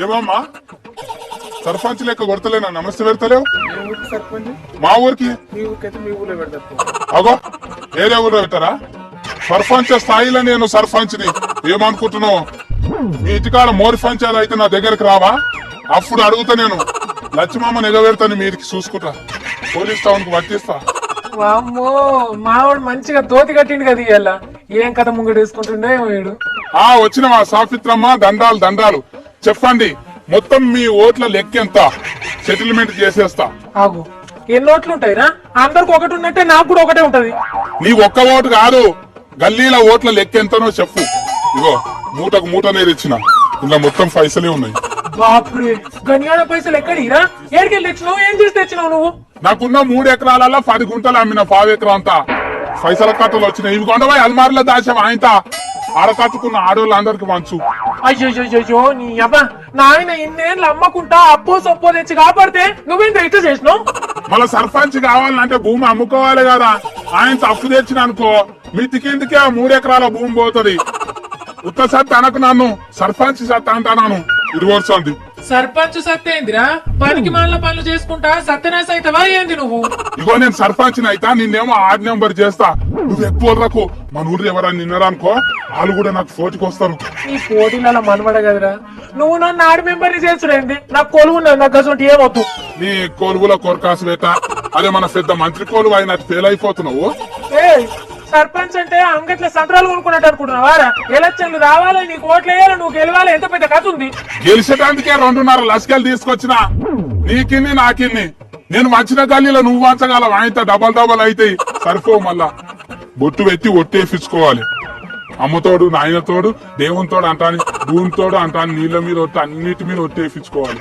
ఏమమ్మా సర్పంచ్ లెక్క కొడతలేనా? నమస్తే పెడతలేవు మా ఊరికి. అగో ఏరే ఊర్లో పెట్టారా? సర్పంచ్ స్థాయిలో నేను సర్పంచ్ని. ఏమనుకుంటున్నావు? మీ ఇంటికాడ మోరి పంచాయతీ అయితే నా దగ్గరకు రావా? అప్పుడు అడుగుతా నేను. లక్ష్మమ్మ ఎగబెడతాను మీరికి చూసుకుంటా. పోలీస్ టౌన్ కు పట్టిస్తా. వామ్మో మావాడు మంచిగా తోతి కట్టిండు కదా ఇవాళ. ఏం కథ ముంగడు వేసుకుంటుండే వీడు. వచ్చిన సాఫిత్రమ్మ దండాలు దండాలు. చెప్పండి మొత్తం మీ ఓట్ల లెక్క ఎంత? సెటిల్మెంట్ చేసేస్తా. ఆగు ఎన్ని ఓట్లు ఉంటాయిరా? అందరికి ఒకటి ఉన్నట్టే నాకు కూడా ఒకటే ఉంటది. నీ ఒక్క ఓటు కాదు, గల్లీల ఓట్ల లెక్క ఎంతనో చెప్పు. ఇగో మూటకు మూటనే తెచ్చిన. ఇలా మొత్తం పైసలే ఉన్నాయి. బాపురే గనియాల పైసలు ఎక్కడిరా? ఏడికెళ్ళి తెచ్చినావు? ఏం చేసి తెచ్చినావు నువ్వు? నాకున్న 3 ఎకరాలలో 10 గుంటలు అమ్మిన. 5 ఎకరం అంతా పైసల కట్టలు వచ్చినాయి. ఇవి కొండపోయి అల్మార్లో దాచాం. ఆయన ఆడకట్టుకున్న ఆడోళ్ళందరికి మంచు. అయ్యో నీ అబ్బా నాయన ఇన్నేళ్ళు అమ్మకుంటా అప్పో సొప్పో తెచ్చి కాపాడితే నువ్వేంత ఇట్లా చేసినావు? మళ్ళా సర్పంచ్ కావాలంటే భూమి అమ్ముకోవాలి కదా. ఆయన అప్పు తెచ్చిన అనుకో మీ కిందికే 3 ఎకరాల భూమి పోతుంది. ఉత్త సత్త అనకు నన్ను, సర్పంచ్ సత్త అంటాను. ఇరువరుసంది సర్పంచ్ సత్తేందిరా? పనికి మాల పనులు చేసుకుంటా సత్యనాశ అయితవా ఏంది నువ్వు? ఇగో నేను సర్పంచ్ అయితా, నిన్నేమో 8 నెంబర్ చేస్తా. నువ్వు ఎక్కువ రకో. మన ఊరు ఎవరైనా నిన్నరానుకో వాళ్ళు కూడా నాకు పోటీకి వస్తారు. ఈ పోటీలలో మనబడ కదరా. నువ్వు నన్ను 8 మెంబర్ని చేసుడేంది? నాకు కొలువు ఉన్నది, నాకు అసలు ఏమవుతు. నీ కొలువులో కొరకాసు వేట. అదే మన పెద్ద మంత్రి కొలువు అయినట్టు ఫెయిల్ అయిపోతున్నావు. సర్పంచ్ అంటే అంగట్ల సంతరాలు కొనుక్కున్నట్టు అనుకుంటున్నావారా? ఎలక్షన్లు రావాలి, నీకు ఓట్లు వేయాలి, నువ్వు గెలవాలి. ఎంత పెద్ద కథ ఉంది. గెలిచేటానికే 2.5 లక్షలు తీసుకొచ్చిన. నీకిన్ని నాకిన్ని. నేను వచ్చిన గల్లీలో నువ్వు వంచగలవు. ఆయన డబల్ అయితాయి. సరిపో. మళ్ళా బొట్టు పెట్టి ఒట్టేపించుకోవాలి. అమ్మతోడు నాయనతోడు దేవునితోడు అంటాను, భూమితోడు అంటాను, నీళ్ళ మీద ఒట్టి అన్నిటి మీద ఒట్టేపించుకోవాలి.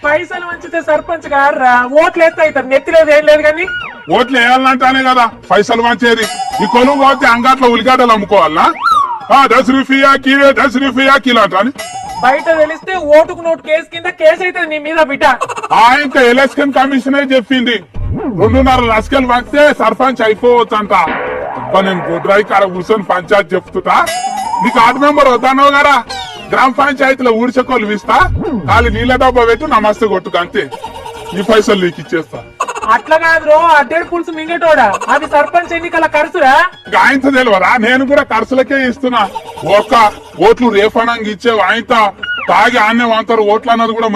పైసలు వంచితే సర్పంచ్ గారా? ఓట్లు వేస్తే అవుతారు. నెత్తిలేదు ఏం లేదు కానీ ఓట్లు వేయాలంటానే కదా పైసలు వంచేది. ఈ కొలువు పోతే అంగట్లో ఉల్లిగడ్డలు అమ్ముకోవాలా? 10 రూపాయ కిలో 10 రూపాయ కిలో అంటాను. బయట తెలిస్తే ఓటుకు నోటు కేసు కింద కేసు అవుతుంది నీ మీద బిడ్డ. ఇంకా ఎలక్షన్ కమిషనే చెప్పింది 2.5 లక్షలు వంచితే సర్పంచ్ అయిపోవచ్చు అంట. నేను గుడ్రాయి కాడ కూర్చొని పంచాయతీ చెప్తుతా. నీకు 8 మెంబర్ వద్దానో కదా. గ్రామ పంచాయతీలో ఊడిచకోలు ఇస్తా. ఖాళీ నీళ్ళ డబ్బా పెట్టు, నమస్తే కొట్టుకు అంతే. ఈ పైసలు నీకు ఇచ్చేస్తా. అట్లా కాదు అడ్డేడు పులుసు మింగటోడా. అది సర్పంచ్ ఎన్నికల ఖర్చురా. ఆయనతో తెలియరా? నేను కూడా ఖర్చులకే ఇస్తున్నా. ఓట్లు రేఫండంగా ఇచ్చేవి. ఆయన తాగి ఆన్నే అంటారు ఓట్లు అన్నది కూడా